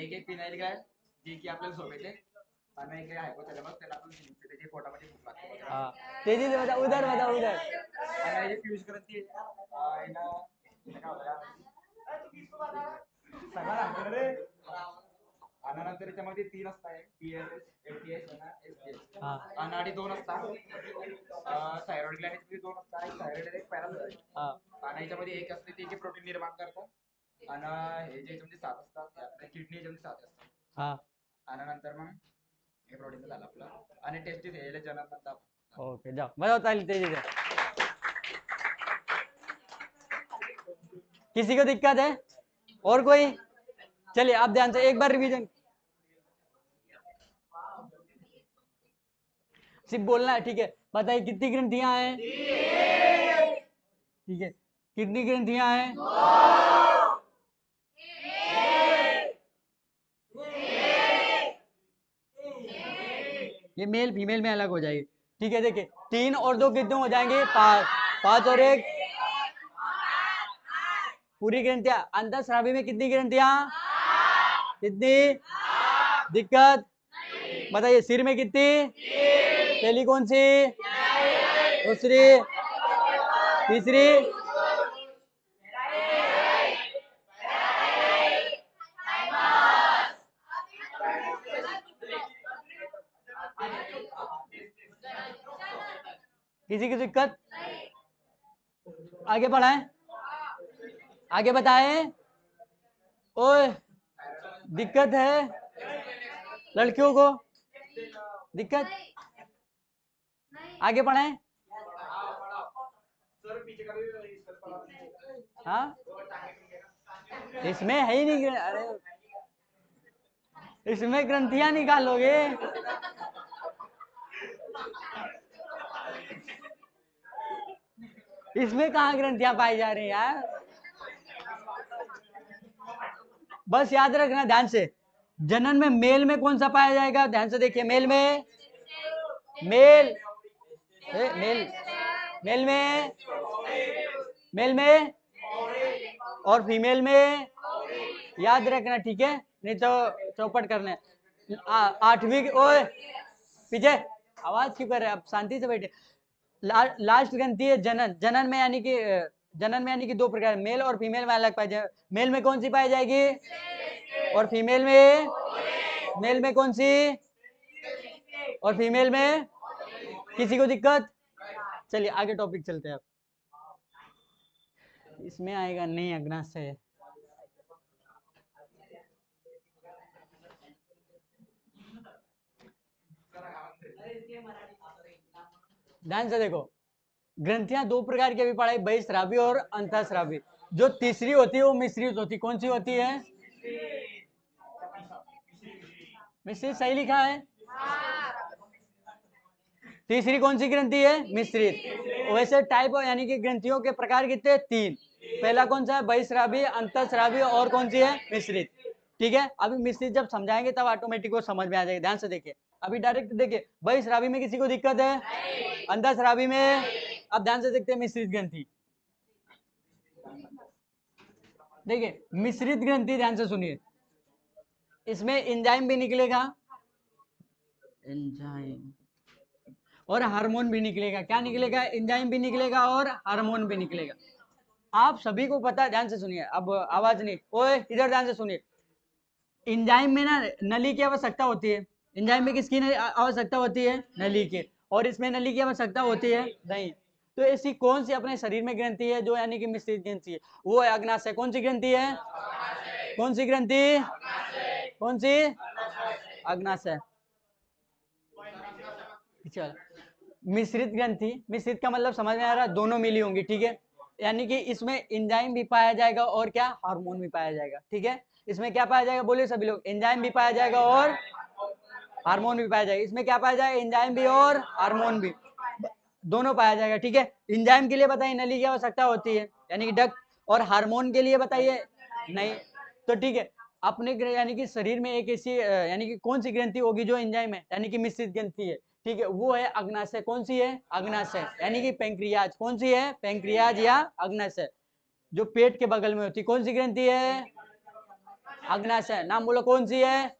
एक एक पिनाईल काय जे की आपल्याला झोपेचे आणि एक हायपोथॅलॅमस त्याला आपण त्याच्या पोटामध्ये भूक लागते. हाँ, तेजी से बताओ, उधर बताओ, उधर। आणि हे पियुष ग्रंथी याला सगळा लागतो रे. आणि नंतर याच्यामध्ये 3 असतात, पीएसएस, एटीएस आणि एसटीएस. हाँ आणि 2 असतात, थायरॉइड ग्लॅंड 2 असतात, एक थायरॉइड एक पॅराथायरॉइड. हाँ आणि याच्यामध्ये एक असते ते की प्रोटीन निर्माण करतात आणि हे जे याच्यामध्ये 7 असतात, आपल्या किडनी याच्यामध्ये 7 असतात. हाँ, आणि नंतर मग हे प्रोटीन झालं आपलं. आणि टेस्टिस हे जनरल म्हणतात. ओके जाओ, बताओ ताली तेजी से। किसी को दिक्कत है और कोई? चलिए आप ध्यान से एक बार रिवीजन, सिर्फ बोलना है, ठीक है? बताइए कितनी ग्रंथियां हैं? ठीक है, कितनी ग्रंथियां हैं? ये मेल फीमेल में अलग हो जाएगी, ठीक है? देखिए 3 और 2 कितने हो जाएंगे? 5, 5 और 1 पूरी ग्रंथियां। अंतःस्रावी में कितनी ग्रंथियां? कितनी? दिक्कत बताइए। सिर में कितनी? पहली कौन सी? दूसरी? तीसरी? किसी की दिक्कत? आगे बढ़ाएं, आगे बताएं। ओए दिक्कत है लड़कियों को? दिक्कत? आगे बढ़ाएं। हाँ, इसमें है ही नहीं। अरे इसमें ग्रंथियां निकालोगे? इसमें कहाँ ग्रंथियां पाई जा रही हैं यार? बस याद रखना ध्यान से। जनन में मेल में कौन सा पाया जाएगा? ध्यान से देखिए, मेल में, मेल मेल मेल में, मेल में और फीमेल में, याद रखना, ठीक है? नहीं तो चौपट करने। 8वीं, ओए पीछे आवाज क्यों कर रहे हैं? आप शांति से बैठे। लास्ट ग्रंथि है जनन। जनन में यानी कि जनन में यानी कि 2 प्रकार, मेल और फीमेल में अलग पाई जाए। मेल में कौन सी पाई जाएगी? और फीमेल में? मेल में कौन सी और फीमेल में? किसी को दिक्कत? चलिए आगे टॉपिक चलते हैं। अब इसमें आएगा नहीं, अग्नाशय। ध्यान से देखो, ग्रंथियां 2 प्रकार की अभी पढ़ाई, बहिस्रावी और अंतःस्रावी। जो तीसरी होती है वो मिश्रित होती है। कौन सी होती है? मिश्रित सही लिखा है। तीसरी कौन सी ग्रंथि है? मिश्रित। वैसे टाइप यानी कि ग्रंथियों के प्रकार कितने? 3। पहला कौन सा है? बहिस्रावी, अंतःस्रावी और कौन सी है? मिश्रित। ठीक है, अभी मिश्रित जब समझाएंगे तब ऑटोमेटिक वो समझ में आ जाएगा। ध्यान से देखिए, अभी डायरेक्ट देखिए, बहिस्रावी में किसी को दिक्कत है? अंतःस्रावी में। अब ध्यान से देखते हैं मिश्रित ग्रंथि। देखिए मिश्रित ग्रंथि, ध्यान से सुनिए, इसमें एंजाइम भी निकलेगा, एंजाइम, और हार्मोन भी निकलेगा। क्या निकलेगा? एंजाइम भी निकलेगा और हार्मोन भी निकलेगा। आप सभी को पता है, ध्यान से सुनिए, अब आवाज नहीं, ओए इधर ध्यान से सुनिए। एंजाइम में ना नली की आवश्यकता होती है। एंजाइम में किसकी आवश्यकता होती है? नली की। और इसमें नली की आवश्यकता होती है नहीं। तो ऐसी कौन सी अपने शरीर में ग्रंथि है जो यानी कि मिश्रित ग्रंथि है? वो है अग्नाशय। कौन सी ग्रंथि है? कौन सी ग्रंथि? कौन सी? अग्नाशय। चल, मिश्रित ग्रंथि, मिश्रित का मतलब समझ में आ रहा है? दोनों मिली होंगी। ठीक है, यानी कि इसमें एंजाइम भी पाया जाएगा और क्या? हार्मोन भी पाया जाएगा। ठीक है, इसमें क्या पाया जाएगा? बोलिए सभी लोग। एंजाइम भी पाया जाएगा और हार्मोन भी पाया जाएगा। इसमें क्या पाया जाएगा? एंजाइम भी और हार्मोन भी, दोनों पाया जाएगा। ठीक है, एंजाइम के लिए बताइए नली की आवश्यकता होती है यानी कि डक्ट, और हार्मोन के लिए बताइए नहीं। तो ठीक है, अपने यानी कि शरीर में एक ऐसी यानी कि कौन सी ग्रंथि होगी जो एंजाइम है यानी कि मिश्रित ग्रंथि है? ठीक है, वो है अग्नाशय। कौन सी है? अग्नाशय, यानी कि पेंक्रियाज। कौन सी है? पेंक्रियाज या अग्नाशय, जो पेट के बगल में होती है। कौन सी ग्रंथि है? अग्नाशय। नाम बोलो, कौन सी है?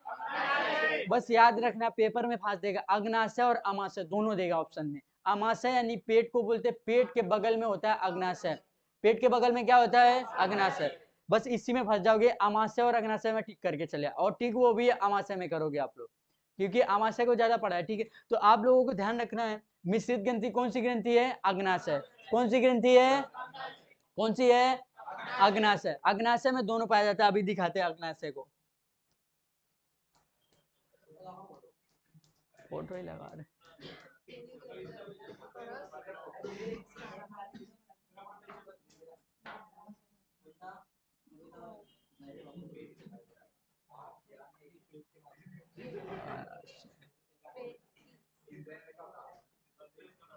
बस याद रखना, पेपर में फांस देगा, अग्नाशय और अमाशय दोनों देगा ऑप्शन में। अमाशय यानी पेट को बोलते हैं, पेट के बगल में होता है अग्नाशय। पेट के बगल में क्या होता है? अग्नाशय। बस इसी में फंस जाओगे, अमाशय और अग्नाशय में टिक करके चले, और टिक वो भी अमाशय में करोगे आप लोग, क्योंकि अमाशय को ज्यादा पढ़ा है। ठीक है, तो आप लोगों को ध्यान रखना है, मिश्रित ग्रंथि कौन सी ग्रंथि है? अग्नाशय। कौन सी ग्रंथि है? कौन सी है? अग्नाशय। अग्नाशय में दोनों पाया जाता है। अभी दिखाते हैं अग्नाशय को, फोटो ही लगा रहे।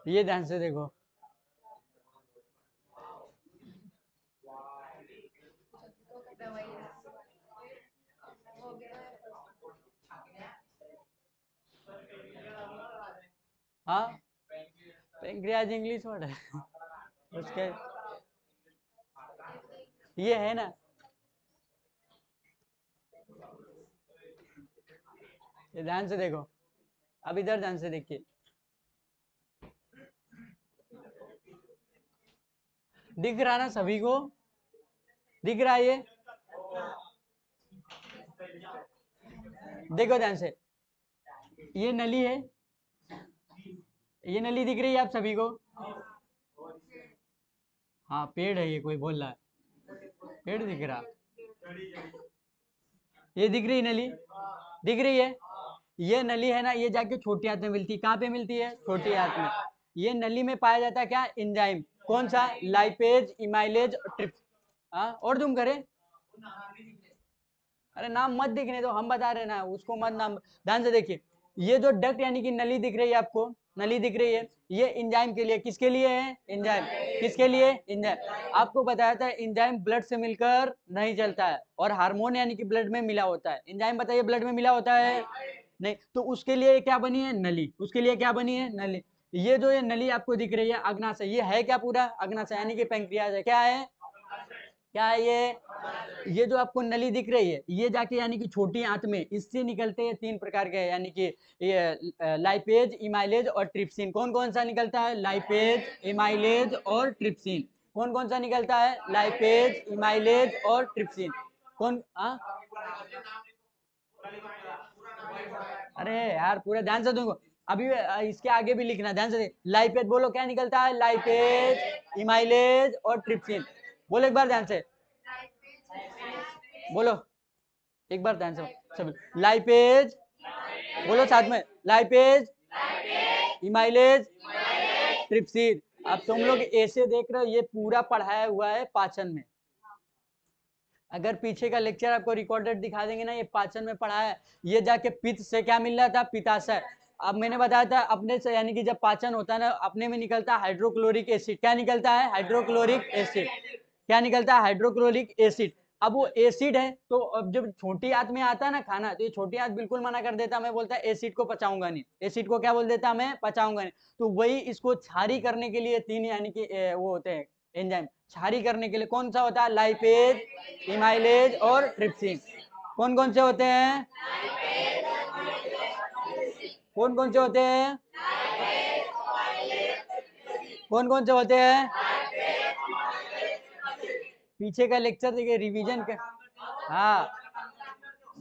ये ध्यान से देखो, हाँ पेंक्रियाज इंग्लिश वर्ड है उसके, ये है ना, ये ध्यान से देखो, अब इधर ध्यान से देखिए, दिख रहा ना सभी को? दिख रहा है ये? देखो ध्यान से, ये नली है, ये नली दिख रही है आप सभी को? हाँ पेड़ है, ये कोई बोल रहा है पेड़ दिख रहा, ये दिख रही नली? दिख रही है? ये नली है ना, ये जाके छोटी आंत में मिलती है। कहाँ पे मिलती है? छोटी आंत में। ये नली में पाया जाता है क्या? एंजाइम। कौन सा? लाइपेज, इमाइलेज और ट्रिप्स। हाँ, और तुम करे, अरे नाम मत दिखने दो, हम बता रहे ना, उसको मत नाम। ध्यान से देखिए, ये जो डक्ट यानी कि नली दिख रही है आपको, नली दिख रही है, ये एंजाइम के लिए, किसके लिए है? एंजाइम। किसके लिए? एंजाइम। आपको बताया था एंजाइम ब्लड से मिलकर नहीं चलता है, और हार्मोन यानी कि ब्लड में मिला होता है। एंजाइम बताइए ब्लड में मिला होता है नहीं, तो उसके लिए क्या बनी है? नली। उसके लिए क्या बनी है? नली। ये जो ये नली आपको दिख रही है अग्नाशय, ये है क्या? पूरा अग्नाशय यानी कि पेंक्रियाज है। क्या है? क्या है ये जो आपको नली दिख रही है, ये जाके यानी कि छोटी आंत में इससे निकलते हैं 3 प्रकार के, यानी कि ये लाइपेज, इमाइलेज और ट्रिप्सिन। कौन कौन सा निकलता है? लाइपेज, इमाइलेज और ट्रिप्सिन। कौन कौन सा निकलता है? लाइपेज, इमाइलेज और ट्रिप्सिन। कौन? अरे यार पूरा ध्यान से दूंगा, अभी इसके आगे भी लिखना, ध्यान से। लाइपेज बोलो, क्या निकलता है? लाइपेज, इमाइलेज और ट्रिप्सिन। बोलो एक बार ध्यान से, बोलो एक बार ध्यान से सब। लाइपेज, बोलो साथ में, लाइपेज, इमाइलेज, ट्रिप्सिन। अब तुम लोग ऐसे देख रहे हो, ये पूरा पढ़ाया हुआ है पाचन में, अगर पीछे का लेक्चर आपको रिकॉर्डेड दिखा देंगे ना, ये पाचन में पढ़ा है, ये जाके पित्त से क्या मिल रहा था, पित्ताशय। अब मैंने बताया था अपने से, यानी कि जब पाचन होता है ना, अपने में निकलता है हाइड्रोक्लोरिक एसिड। क्या निकलता है, हाइड्रोक्लोरिक एसिड। क्या निकलता है, हाइड्रोक्लोरिक एसिड। अब वो एसिड है, तो अब जब छोटी आंत में आता है ना खाना, तो ये छोटी आंत बिल्कुल मना कर देता, मैं बोलता है एसिड को पचाऊंगा नहीं, एसिड को क्या बोल देता, मैं पचाऊंगा नहीं। तो वही इसको क्षारी करने के लिए 3 यानी कि वो होते हैं एंजाइम, क्षारी करने के लिए कौन सा होता है, लाइपेज, इमाइलेज और ट्रिप्सिन। कौन कौन से होते हैं, कौन कौन से होते हैं, कौन कौन से होते हैं, पीछे का लेक्चर देखिए, रिवीजन का। हाँ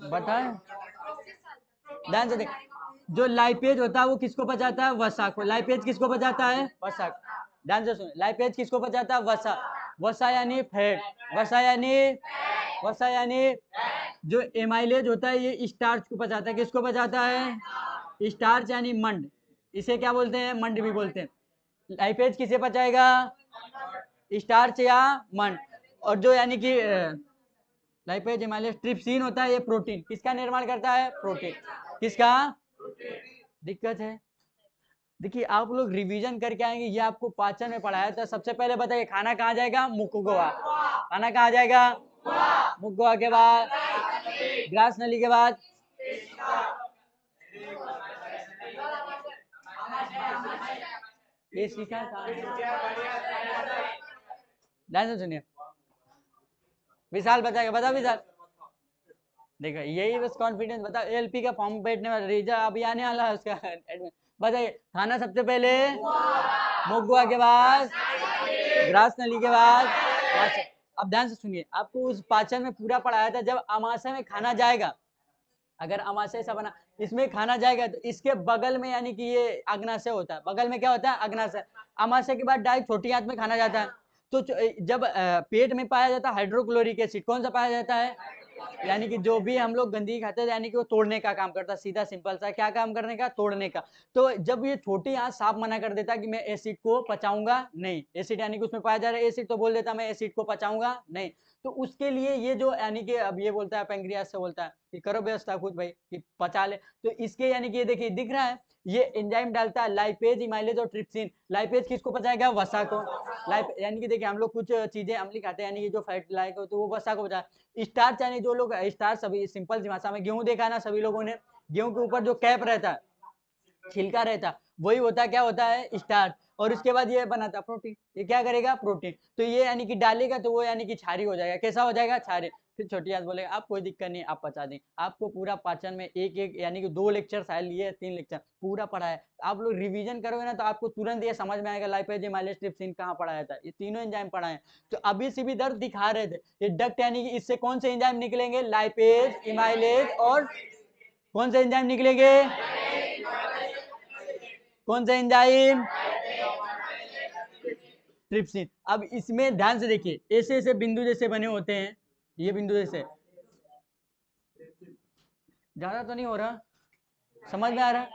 बताएं, ध्यान से देख। जो लाइपेज होता है वो किसको पचाता है, वसा को। लाइपेज किसको पचाता है, वसा। ध्यान से सुन, लाइपेज किसको पचाता है, वसा। वसा यानी फैट, वसा यानी, वसा यानी। जो एमाइलेज होता है ये स्टार्च को पचाता है, किसको पचाता है, स्टार्च यानी मंड, इसे क्या बोलते हैं, मंड भी बोलते हैं। लाइपेज किसे पचाएगा, स्टार्च या मंड। और जो यानी कि लाइपेज एमाइलेज ट्रिप्सिन होता है, ये प्रोटीन, किसका निर्माण करता है, प्रोटीन, किसका। दिक्कत है, देखिए आप लोग रिवीजन करके आएंगे, ये आपको पाचन में पढ़ाया था। सबसे पहले बताइए खाना कहाँ जाएगा, मुखगुआ। खाना कहाँ जाएगा, मुखगुआ के बाद ग्रास नली के बाद ये सीखा था। ध्यान से सुनिए, विशाल बताएगा, बता विशाल। देखो यही बस कॉन्फिडेंस, बता एलपी का फॉर्म बैठने वाला रिजल्ट अभी आने वाला है उसका। बताइए खाना सबसे पहले मुखगुआ के बाद ग्रास नली के बाद पाचन। अब ध्यान से सुनिए, आपको उस पाचन में पूरा पढ़ाया था, जब अमाशय में खाना जाएगा, अगर अमाशय से बना इसमें खाना जाएगा, तो इसके बगल में यानी कि ये अग्नाशय होता है, बगल में क्या होता है, अग्नाशय। अमाशय के बाद डायरेक्ट छोटी आंत में खाना जाता है। तो जब पेट में पाया जाता है हाइड्रोक्लोरिक एसिड, कौन सा पाया जाता है, यानी कि जो भी हम लोग गंदगी खाते हैं, यानी कि वो तोड़ने का काम करता है, सीधा सिंपल सा क्या काम करने का, तोड़ने का। तो जब ये छोटी आंत साफ मना कर देता कि मैं एसिड को पचाऊंगा नहीं, एसिड यानी कि उसमें पाया जा रहा है एसिड, तो बोल देता मैं एसिड को पचाऊंगा नहीं। तो उसके लिए ये जो यानी कि अब ये बोलता है पेंक्रियास से बोलता है कि करो व्यवस्था खुद भाई कि पचा ले। तो इसके यानी कि ये देखिए दिख रहा है, ये एंजाइम डालता है लाइपेज, इमाइलेज और ट्रिप्सिन। लाइपेज किसको पचाएगा, वसा को। लाइप यानी कि देखिए हम लोग कुछ चीजें अम्लीय खाते हैं, यानी कि जो फैट लाइक हो, तो वो वसा को पचाए। स्टार्च यानी जो लोग स्टार्च, सभी सिंपल सी भाषा में गेहूं देखा ना सभी लोगों ने, गेहूं के ऊपर जो कैप रहता है, छिलका रहता, वही होता है, क्या होता है, स्टार्च। और उसके बाद ये बनाता प्रोटीन, ये क्या करेगा, प्रोटीन। तो ये यानी कि डालेगा तो वो यानी कि क्षारी हो जाएगा, कैसा हो जाएगा, क्षारी। फिर छोटी आंत बोलेगा आप कोई दिक्कत नहीं, आप पचा दें। आपको पूरा पाचन में एक एक यानी कि 2 लेक्चर शायद लिए, 3 लेक्चर पूरा पढ़ा है। आप लोग रिवीजन करोगे ना, तो आपको तुरंत ये समझ में आएगा लाइपेज, इमाइलेज, ट्रिप्सिन कहाँ पढ़ाया था, ये तीनों एंजाइम पढ़ाए हैं। तो अभी से भी दर्द दिखा रहे थे, ये डक्ट यानी कि इससे कौन से एंजाइम निकलेंगे, लाइपेज, इमाइलेज और कौन से एंजाइम निकलेंगे, कौन सा एंजाइम, ट्रिप्सिन। अब इसमें ध्यान से देखिए, ऐसे ऐसे बिंदु जैसे बने होते हैं, ये बिंदु जैसे, ज्यादा तो नहीं हो रहा, समझ में आ रहा,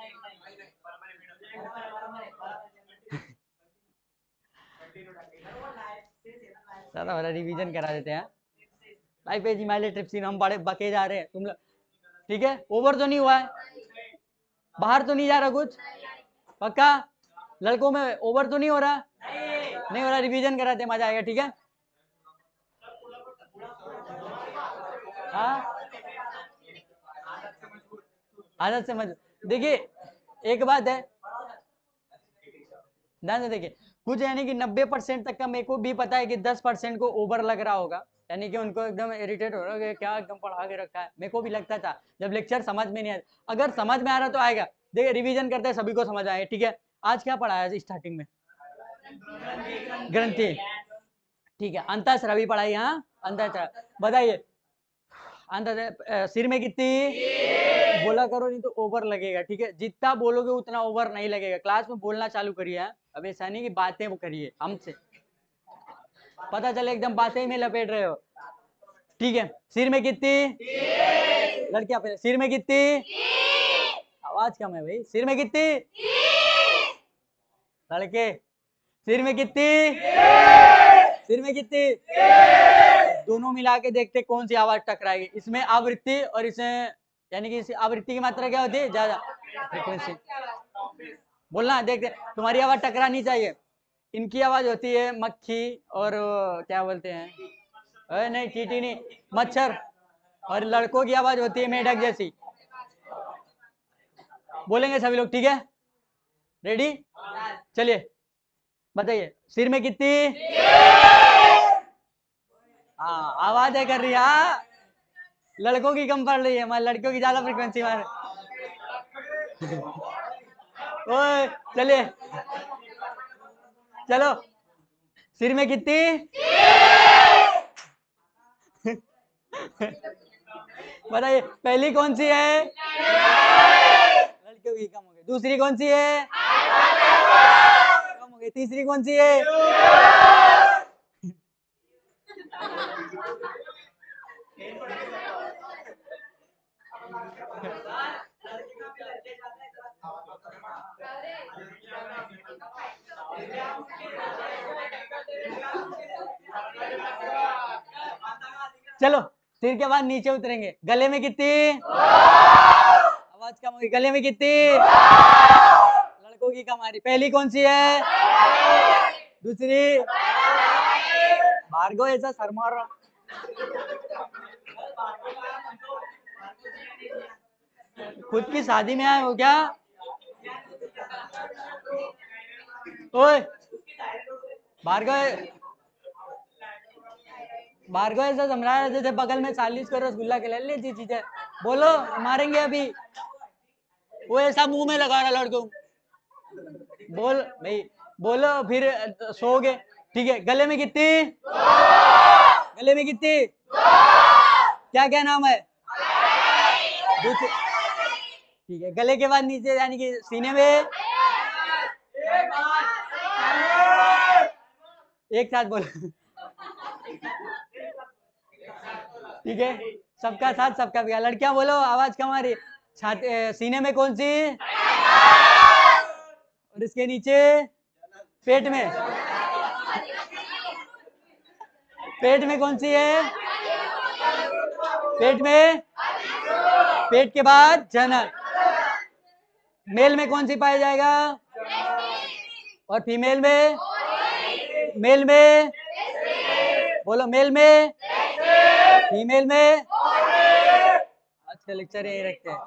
ज्यादा हो रहा, रिवीजन करा देते हैं। लाइपेज, इमाइलेज, ट्रिप्सिन हम बड़े बके जा रहे हैं, तुम लोग ठीक है, ओवर तो नहीं हुआ है, बाहर तो नहीं जा रहा कुछ, पक्का लड़कों में ओवर तो नहीं हो रहा, नहीं हो रहा, रिवीजन कराते मजा आएगा, ठीक है। हाँ आदत से मत, देखिए एक बात है, ध्यान से देखिए, कुछ यानी कि 90% तक का मेरे को भी पता है कि 10% को ओवर लग रहा होगा, यानी कि उनको एकदम इरिटेट हो रहा है कि क्या एकदम पढ़ा के रखा है। मेरे को भी लगता था जब लेक्चर समझ में नहीं आया, अगर समझ में आ रहा तो आएगा। देखिए रिवीजन करते हैं, सभी को समझ आए, ठीक है। आज क्या पढ़ाया स्टार्टिंग में, ग्रंथि, ठीक है। अंतःस्रावी पढ़ाई, हाँ अंतःस्रावी, बताइए अंतः सिर में कितनी, बोला करो नहीं तो ओवर लगेगा, ठीक है। जितना बोलोगे उतना ओवर नहीं लगेगा। क्लास में बोलना चालू करिए, अब ऐसा नहीं कि बातें वो करिए हमसे, पता चले एकदम बातें में लपेट रहे हो, ठीक है। सिर में कितनी, लड़कियां पहले, सिर में कितनी, आवाज कम है भाई, सिर में कितनी, लड़के सिर में कितनी, सिर में कितनी, दोनों मिला के देखते कौन सी आवाज टकराएगी। इसमें आवृत्ति और इसमें यानी कि इस आवृत्ति की मात्रा क्या होती है, ज्यादा फ्रीक्वेंसी। बोलना देखते, तुम्हारी आवाज टकरानी चाहिए। इनकी आवाज होती है मक्खी और क्या बोलते हैं, नहीं चींटी नहीं, मच्छर। और लड़कों की आवाज होती है मेढक जैसी। बोलेंगे सभी लोग, ठीक है? रेडी? चलिए बताइए, सिर में कितनी? हाँ, आवाजें कर रही है। हाँ, लड़कों की कम पड़ रही है, हमारे लड़कियों की ज्यादा फ्रीक्वेंसी मारे। ओए चलिए, चलो, सिर में कितनी? बताइए, पहली कौन सी है? लड़कियों की कम हो गई। दूसरी कौन सी है? कम हो गई। तीसरी कौन सी है? चलो, सिर के बाद नीचे उतरेंगे। गले में कितनी? आवाज कम होगी। गले में कितनी? लड़कों की कम आ रही। पहली कौन सी है? दूसरी? भार्गव ऐसा सर मार रहा। खुद की शादी में आए हो क्या? ओए भार्गव, भार्गव ऐसा समझा रहा जैसे बगल में 40 को रसगुल्ला खिला ली चीजें। बोलो, मारेंगे अभी। वो ऐसा मुंह में लगा रहा लड़कों। बोल भाई, बोलो फिर सोओगे। ठीक है, गले में कितनी? गले में कितनी? क्या क्या नाम है? ठीक है, गले के बाद नीचे यानी कि सीने में? एक साथ बोलो। ठीक है, सबका साथ सबका बिगाड़। लड़कियां बोलो, आवाज कम आ रही। छाती, सीने में कौन सी? और इसके नीचे? पेट में? पेट में कौन सी है? पेट में? पेट के बाद जनन। मेल में कौन सी पाया जाएगा? और फीमेल में? मेल में? बोलो, मेल में? फीमेल में? आज का लेक्चर यही रखते हैं।